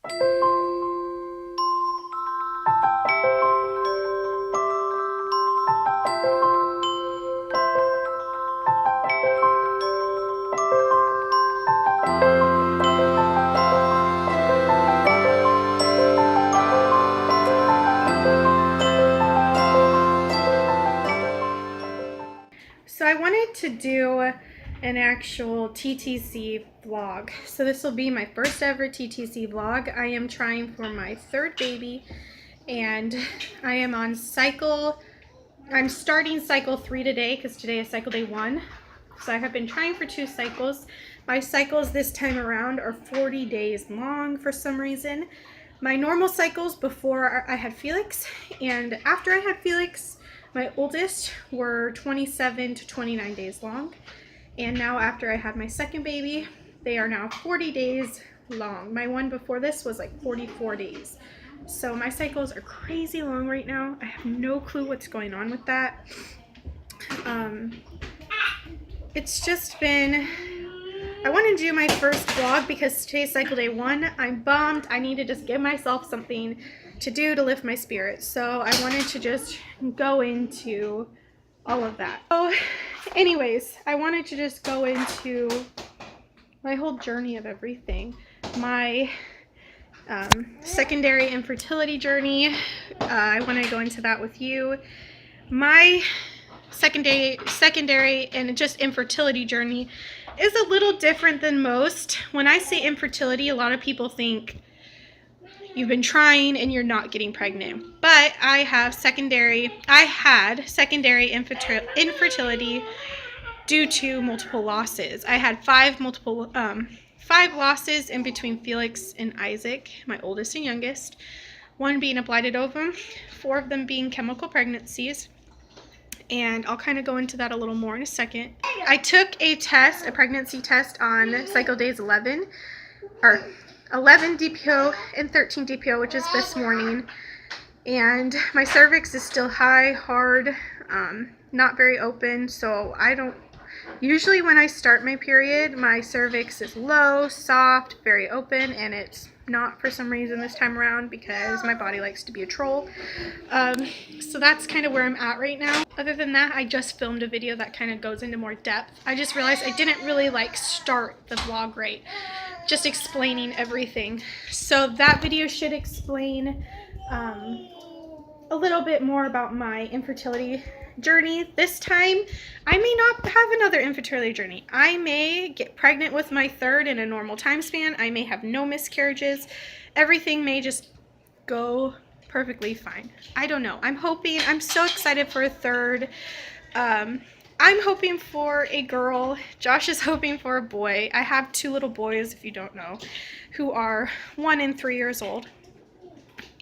So I wanted to do an actual TTC vlog. So this will be my first ever TTC vlog. I am trying for my third baby and I am on I'm starting cycle 3 today because today is cycle day 1. So I have been trying for 2 cycles. My cycles this time around are 40 days long for some reason. My normal cycles before I had Felix and after I had Felix, my oldest were 27 to 29 days long, and now after I had my second baby, they are now 40 days long. My one before this was like 44 days. So my cycles are crazy long right now. I have no clue what's going on with that. It's just been, I want to do my first vlog because today's cycle day 1. I'm bummed. I need to just give myself something to do to lift my spirits. So I wanted to just go into all of that. So anyways, I wanted to just go into my whole journey of everything. My secondary infertility journey. I want to go into that with you. My secondary and just infertility journey is a little different than most. When I say infertility, a lot of people think you've been trying and you're not getting pregnant. But I had secondary infertility due to multiple losses. I had 5 losses in between Felix and Isaac, my oldest and youngest. 1 being a blighted ovum, 4 of them being chemical pregnancies. And I'll kind of go into that a little more in a second. I took a pregnancy test on cycle days 11 DPO and 13 DPO, which is this morning, and my cervix is still high, hard, not very open. So usually when I start my period, my cervix is low, soft, very open, and it's not for some reason this time around because my body likes to be a troll. So that's kind of where I'm at right now. Other than that, I just filmed a video that kind of goes into more depth. I just realized I didn't really start the vlog right, just explaining everything. So that video should explain a little bit more about my infertility journey. This time, I may not have another infertility journey. I may get pregnant with my third in a normal time span. I may have no miscarriages. Everything may just go perfectly fine. I don't know. I'm so excited for a third. I'm hoping for a girl. Josh is hoping for a boy. I have 2 little boys, if you don't know, who are 1 and 3 years old.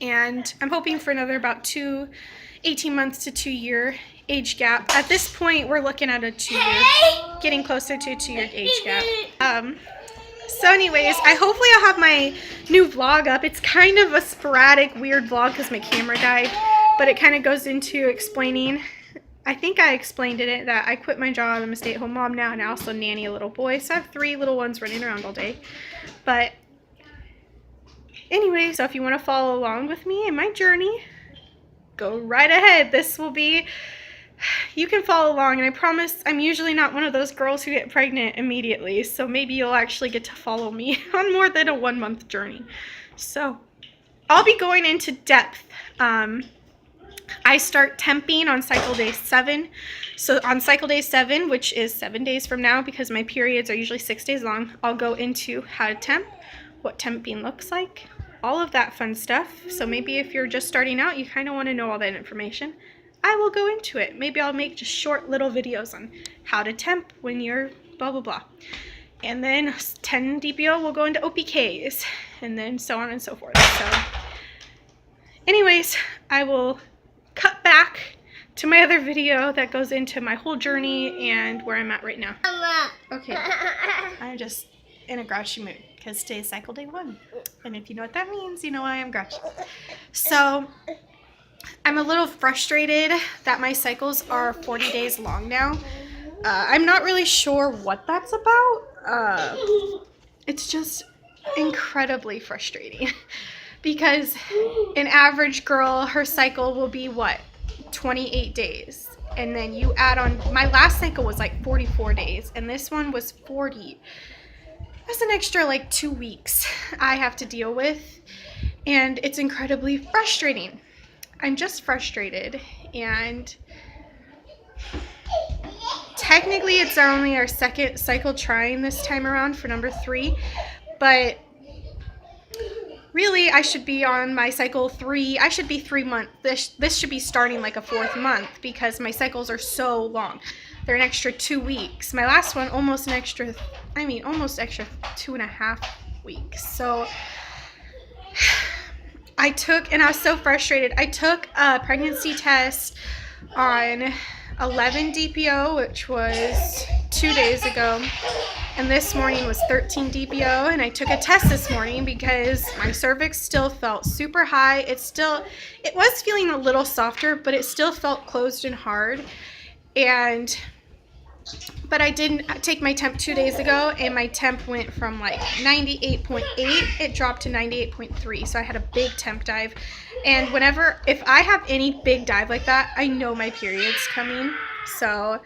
And I'm hoping for another about 18 months to 2 year age gap. At this point, we're looking at a 2 year, getting closer to a 2 year age gap. So anyways, hopefully I'll have my new vlog up. It's kind of a sporadic, weird vlog because my camera died, but it kind of goes into explaining. I think I explained in it that I quit my job. I'm a stay-at-home mom now, and I also nanny a little boy. So I have 3 little ones running around all day. But anyway, so if you want to follow along with me in my journey, go right ahead. You can follow along, and I promise I'm usually not one of those girls who get pregnant immediately, so maybe you'll actually get to follow me on more than a 1-month journey. So I'll be going into depth. I start temping on cycle day 7. So on cycle day 7, which is 7 days from now, because my periods are usually 6 days long, I'll go into how to temp, what temping looks like, all of that fun stuff. So maybe if you're just starting out, you kind of want to know all that information. I will go into it. Maybe I'll make just short little videos on how to temp when you're blah, blah, blah. And then 10 DPO will go into OPKs, and then so on and so forth. So anyways, I will cut back to my other video that goes into my whole journey and where I'm at right now. Okay, I'm just in a grouchy mood because today's cycle day 1. And if you know what that means, you know why I'm grouchy. So I'm a little frustrated that my cycles are 40 days long now. I'm not really sure what that's about. It's just, incredibly frustrating because an average girl, her cycle will be what, 28 days, and then you add on, my last cycle was like 44 days and this one was 40. That's an extra like 2 weeks I have to deal with, and it's incredibly frustrating. I'm just frustrated, and technically it's only our second cycle trying this time around for number 3, but really I should be on my cycle 3. I should be 3 months. This should be starting like a 4th month because my cycles are so long. They're an extra 2 weeks. My last one almost extra 2.5 weeks. So I took, and I was so frustrated, I took a pregnancy test on 11 DPO, which was 2 days ago, and this morning was 13 DPO, and I took a test this morning because my cervix still felt super high. It was feeling a little softer, but it still felt closed and hard. But I didn't take my temp 2 days ago, and my temp went from like 98.8, it dropped to 98.3, so I had a big temp dive. And if I have any big dive like that, I know my period's coming, so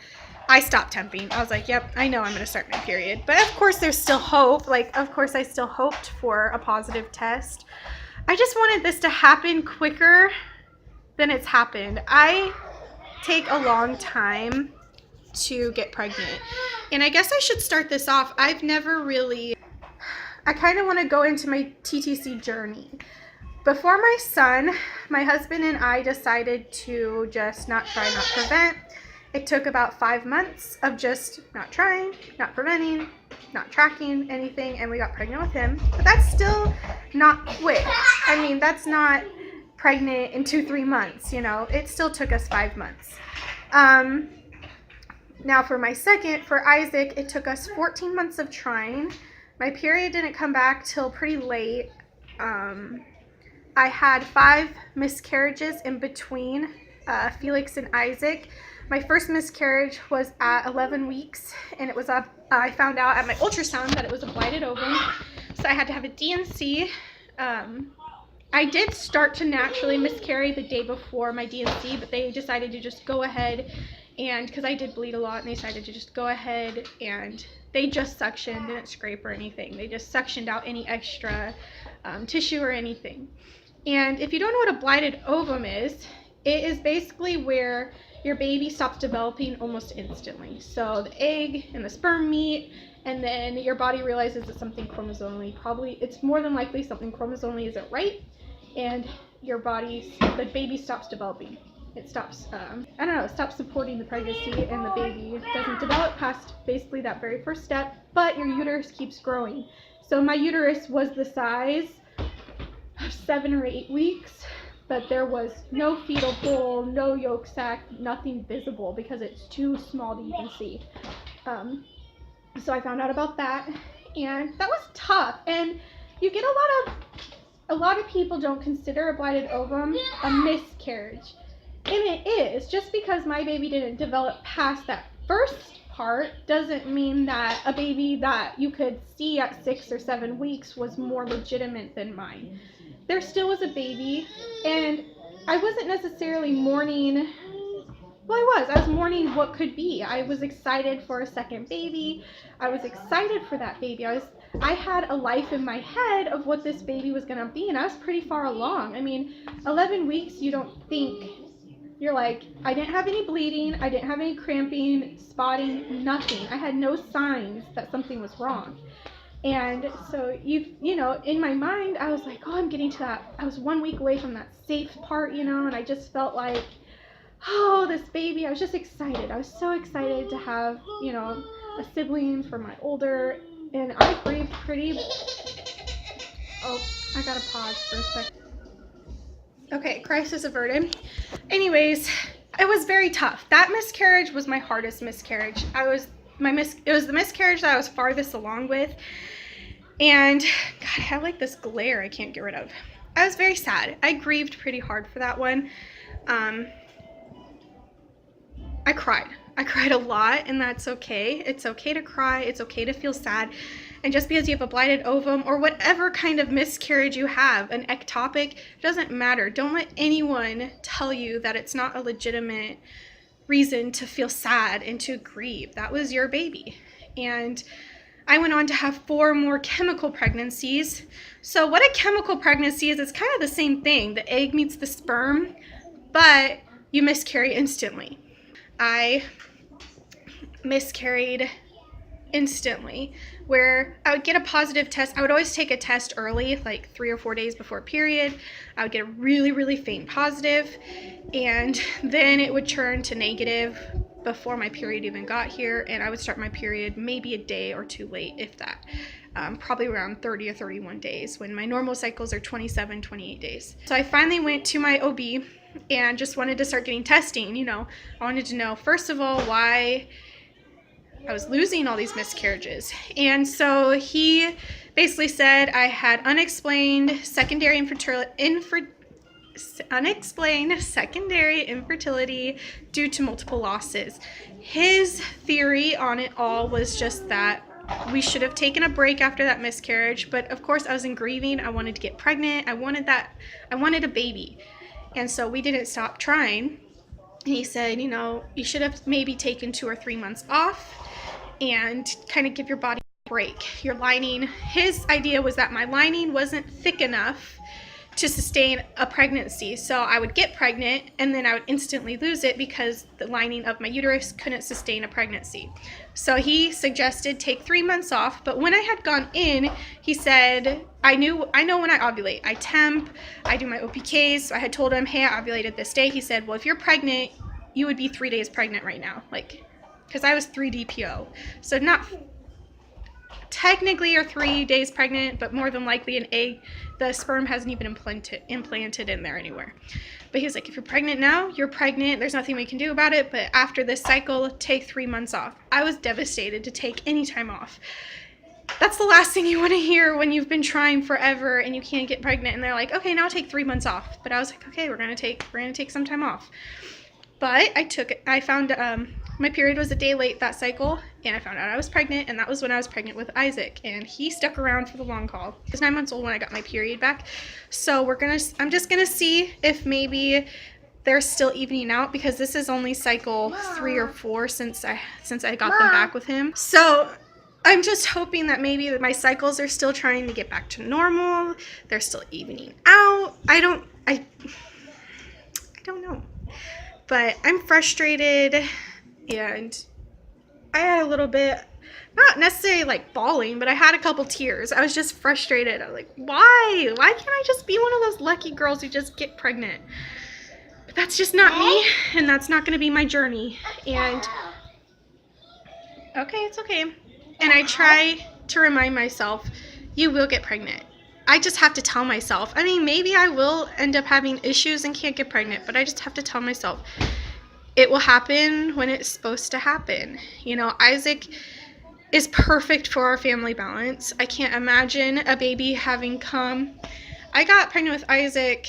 I stopped temping. I was like, yep, I know I'm going to start my period. But of course there's still hope. Of course I still hoped for a positive test. I just wanted this to happen quicker than it's happened. I take a long time to get pregnant, and I guess I should start this off. I kind of want to go into my TTC journey. Before my son, my husband and I decided to just not try, not prevent. It took about 5 months of just not trying, not preventing, not tracking anything, and we got pregnant with him. But that's still not quick. I mean, that's not pregnant in 2-3 months, It still took us 5 months. Now for my second, for Isaac, it took us 14 months of trying. My period didn't come back till pretty late. I had 5 miscarriages in between Felix and Isaac. My first miscarriage was at 11 weeks, and I found out at my ultrasound that it was a blighted ovum, so I had to have a D&C. I did start to naturally miscarry the day before my D&C, but they decided to just go ahead, and because I did bleed a lot, and they decided to just go ahead, and they just suctioned, didn't scrape or anything. They just suctioned out any extra tissue or anything. And if you don't know what a blighted ovum is, it is basically where your baby stops developing almost instantly. So the egg and the sperm meet, and then your body realizes that something chromosomally, it's more than likely something chromosomally isn't right, and the baby stops developing. It stops, it stops supporting the pregnancy, and the baby doesn't develop past basically that very first step, but your uterus keeps growing. So my uterus was the size of 7 or 8 weeks, but there was no fetal hole, no yolk sac, nothing visible because it's too small to even see. So I found out about that, and that was tough. And you get a lot of people don't consider a blighted ovum a miscarriage. And it is. Just because my baby didn't develop past that first part doesn't mean that a baby that you could see at 6 or 7 weeks was more legitimate than mine. There still was a baby, and I wasn't necessarily mourning. Well, I was mourning what could be. I was excited for a second baby. I was excited for that baby. I had a life in my head of what this baby was going to be, and I was pretty far along. I mean, 11 weeks, you don't think, you're like, I didn't have any bleeding, I didn't have any cramping, spotting, nothing. I had no signs that something was wrong. And so, in my mind, I was like, I'm getting to that. I was 1 week away from that safe part, and I just felt like, this baby. I was just excited. I was so excited to have, a sibling for my older, and I grieved pretty. Oh, I gotta pause for a second. Okay, crisis averted. Anyways, it was very tough. That miscarriage was my hardest miscarriage. It was the miscarriage that I was farthest along with. And God, I have like this glare I can't get rid of. I was very sad. I grieved pretty hard for that one. I cried. I cried a lot, and that's okay. It's okay to cry. It's okay to feel sad. And just because you have a blighted ovum or whatever kind of miscarriage you have, an ectopic, it doesn't matter. Don't let anyone tell you that it's not a legitimate reason to feel sad and to grieve. That was your baby. And I went on to have 4 more chemical pregnancies. So what a chemical pregnancy is, it's kind of the same thing. The egg meets the sperm, but you miscarry instantly. I miscarried instantly, where I would get a positive test. I would always take a test early, like 3 or 4 days before period. I would get a really, really faint positive, and then it would turn to negative before my period even got here, and I would start my period maybe a day or 2 late, if that. Probably around 30 or 31 days, when my normal cycles are 27, 28 days. So I finally went to my OB and just wanted to start getting testing. You know, I wanted to know, first of all, why I was losing all these miscarriages. And so he basically said I had unexplained secondary infertility due to multiple losses. His theory on it all was just that we should have taken a break after that miscarriage, but of course I was in grieving. I wanted to get pregnant. I wanted a baby. And so we didn't stop trying. And he said, you know, you should have maybe taken 2 or 3 months off and kind of give your body a break. Your lining, his idea was that my lining wasn't thick enough to sustain a pregnancy. So I would get pregnant and then I would instantly lose it because the lining of my uterus couldn't sustain a pregnancy. So he suggested take 3 months off, but when I had gone in, he said, I know when I ovulate. I temp, I do my OPKs. So I had told him, hey, I ovulated this day. He said, well, if you're pregnant, you would be 3 days pregnant right now. Like, because I was 3 DPO. So not technically you're 3 days pregnant, but more than likely an egg, the sperm hasn't even implanted in there anywhere. But he was like, if you're pregnant now, you're pregnant. There's nothing we can do about it. But after this cycle, take 3 months off. I was devastated to take any time off. That's the last thing you want to hear when you've been trying forever and you can't get pregnant. And they're like, okay, now take 3 months off. But I was like, okay, we're gonna take some time off. But I found my period was a day late that cycle, and I found out I was pregnant, and that was when I was pregnant with Isaac, and he stuck around for the long haul. I was 9 months old when I got my period back, so I'm just gonna see if maybe they're still evening out, because this is only cycle 3 or 4 since I got them back with him. So I'm just hoping that maybe my cycles are still trying to get back to normal. They're still evening out. I don't know. But I'm frustrated, and I had a little bit, not necessarily like bawling, but I had a couple tears. I was just frustrated. I was like, why? Why can't I just be one of those lucky girls who just get pregnant? But that's just not me, and that's not going to be my journey. And, okay, it's okay. And I try to remind myself, you will get pregnant. I just have to tell myself. I mean, maybe I will end up having issues and can't get pregnant, but I just have to tell myself it will happen when it's supposed to happen. You know, Isaac is perfect for our family balance. I can't imagine a baby having come. I got pregnant with Isaac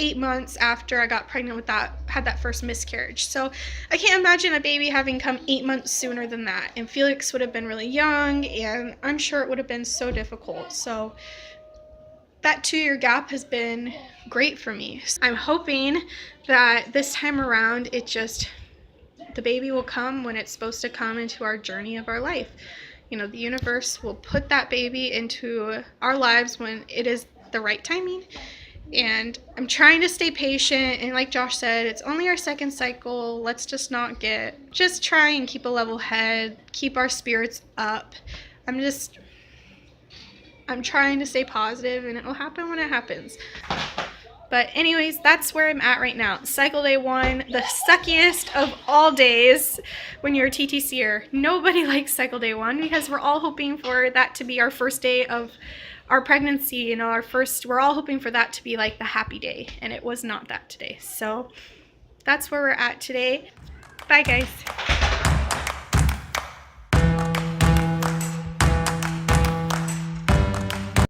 8 months after I got pregnant had that first miscarriage. So I can't imagine a baby having come 8 months sooner than that. And Felix would have been really young, and I'm sure it would have been so difficult. So that 2-year gap has been great for me. I'm hoping that this time around, the baby will come when it's supposed to come into our journey of our life. You know, the universe will put that baby into our lives when it is the right timing. And I'm trying to stay patient. And like Josh said, it's only our 2nd cycle. Let's just try and keep a level head, keep our spirits up. I'm trying to stay positive, and it will happen when it happens. But anyways, that's where I'm at right now. Cycle day 1, the suckiest of all days when you're a TTCer. Nobody likes cycle day 1 because we're all hoping for that to be our first day of our pregnancy. You know, we're all hoping for that to be like the happy day, and it was not that today. So that's where we're at today. Bye, guys.